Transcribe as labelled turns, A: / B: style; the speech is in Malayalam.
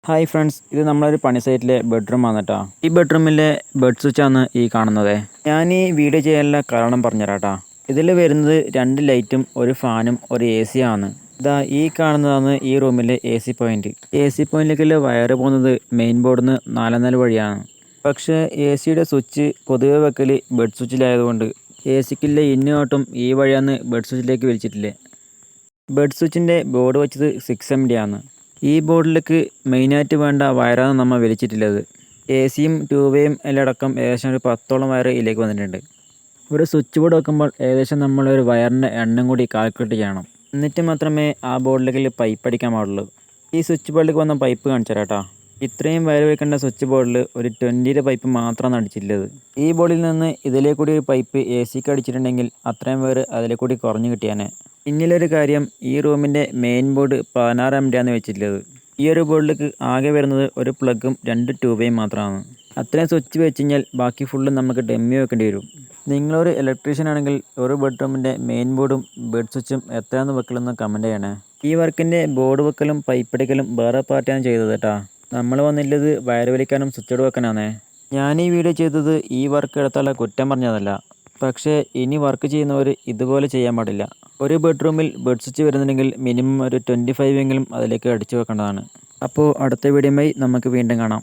A: ഹായ് ഫ്രണ്ട്സ്, ഇത് നമ്മളൊരു പണി സൈറ്റിലെ ബെഡ്റൂമാണ് കേട്ടോ. ഈ ബെഡ്റൂമിലെ ബെഡ് സ്വിച്ചാണ് ഈ കാണുന്നത്. ഞാൻ ഈ വീഡിയോ ചെയ്യാനുള്ള കാരണം പറഞ്ഞുതരാം കേട്ടോ. ഇതിൽ വരുന്നത് 2 ലൈറ്റും ഒരു ഫാനും ഒരു എ സി ആണ്. ഇതാ ഈ കാണുന്നതാണ് ഈ റൂമിലെ A C point. A C പോയിന്റിലേക്കുള്ള വയർ പോകുന്നത് മെയിൻ ബോർഡിൽ നിന്ന് 4 വഴിയാണ്. പക്ഷേ എ സിയുടെ സ്വിച്ച് പൊതുവെ വെക്കൽ ബെഡ് സ്വിച്ചിലായതുകൊണ്ട് എ സിക്കുള്ള ഇന്നും ഈ വഴിയാണ് ബെഡ് സ്വിച്ചിലേക്ക് വലിച്ചിട്ടില്ലേ. ബെഡ് സ്വിച്ചിൻ്റെ ബോർഡ് വെച്ചത് 6 MD ആണ്. ഈ ബോർഡിലേക്ക് മെയിനായിട്ട് വേണ്ട വയറാണ് നമ്മൾ വലിച്ചിട്ടുള്ളത്. എ സിയും 2 വേയും എല്ലാം അടക്കം ഏകദേശം ഒരു 10ഓളം വയർ ഇതിലേക്ക് വന്നിട്ടുണ്ട്. ഒരു സ്വിച്ച് ബോർഡ് വെക്കുമ്പോൾ ഏകദേശം നമ്മളൊരു വയറിൻ്റെ എണ്ണം കൂടി കാൽക്കുലേറ്റ് ചെയ്യണം. എന്നിട്ട് മാത്രമേ ആ ബോർഡിലേക്ക് പൈപ്പ് അടിക്കാൻ പാടുള്ളൂ. ഈ സ്വിച്ച് ബോർഡിലേക്ക് വന്ന പൈപ്പ് കാണിച്ചു തരാം കേട്ടോ. ഇത്രയും വയർ വെക്കേണ്ട സ്വിച്ച് ബോർഡിൽ ഒരു 20 പൈപ്പ് മാത്രമാണ് അടിച്ചിട്ടുള്ളത്. ഈ ബോർഡിൽ നിന്ന് ഇതിലേക്ക് കൂടി ഒരു പൈപ്പ് എ സിക്ക് അടിച്ചിട്ടുണ്ടെങ്കിൽ അത്രയും വയർ അതിലേക്ക് കൂടി കുറഞ്ഞു കിട്ടിയാനെ. പിന്നിലൊരു കാര്യം, ഈ റൂമിൻ്റെ മെയിൻ ബോർഡ് 16 MD ആണ് വെച്ചിട്ടുള്ളത്. ഈ ഒരു ബോർഡിലേക്ക് ആകെ വരുന്നത് ഒരു പ്ലഗും 2 ട്യൂബയും മാത്രമാണ്. അത്രയും സ്വിച്ച് വെച്ച് കഴിഞ്ഞാൽ ബാക്കി ഫുള്ള് നമുക്ക് ഡമ്മി വെക്കേണ്ടി വരും. നിങ്ങളൊരു ഇലക്ട്രീഷ്യൻ ആണെങ്കിൽ ഒരു ബെഡ്റൂമിൻ്റെ മെയിൻ ബോർഡും ബെഡ് സ്വിച്ചും എത്രയാണെന്ന് വെക്കലെന്ന് കമൻറ്റ് ചെയ്യണേ. ഈ വർക്കിൻ്റെ ബോർഡ് വെക്കലും പൈപ്പടിക്കലും വേറെ പാർട്ടിയാണ് ചെയ്തത് കേട്ടോ. നമ്മൾ വന്നില്ലത് വയർ വലിക്കാനും സ്വിച്ച് ബോർഡ് വെക്കാനാണേ. ഞാൻ ഈ വീഡിയോ ചെയ്തത് ഈ വർക്ക് എടുത്തുള്ള കുറ്റം പറഞ്ഞതല്ല. പക്ഷേ ഇനി വർക്ക് ചെയ്യുന്നവർ ഇതുപോലെ ചെയ്യാൻ പാടില്ല. ഒരു ബെഡ്റൂമിൽ ബെഡ് സ്വിച്ച് വരുന്നുണ്ടെങ്കിൽ മിനിമം ഒരു 25 എങ്കിലും അതിലേക്ക് അടിച്ചു വെക്കേണ്ടതാണ്. അപ്പോൾ അടുത്ത വീഡിയോയുമായി നമുക്ക് വീണ്ടും കാണാം.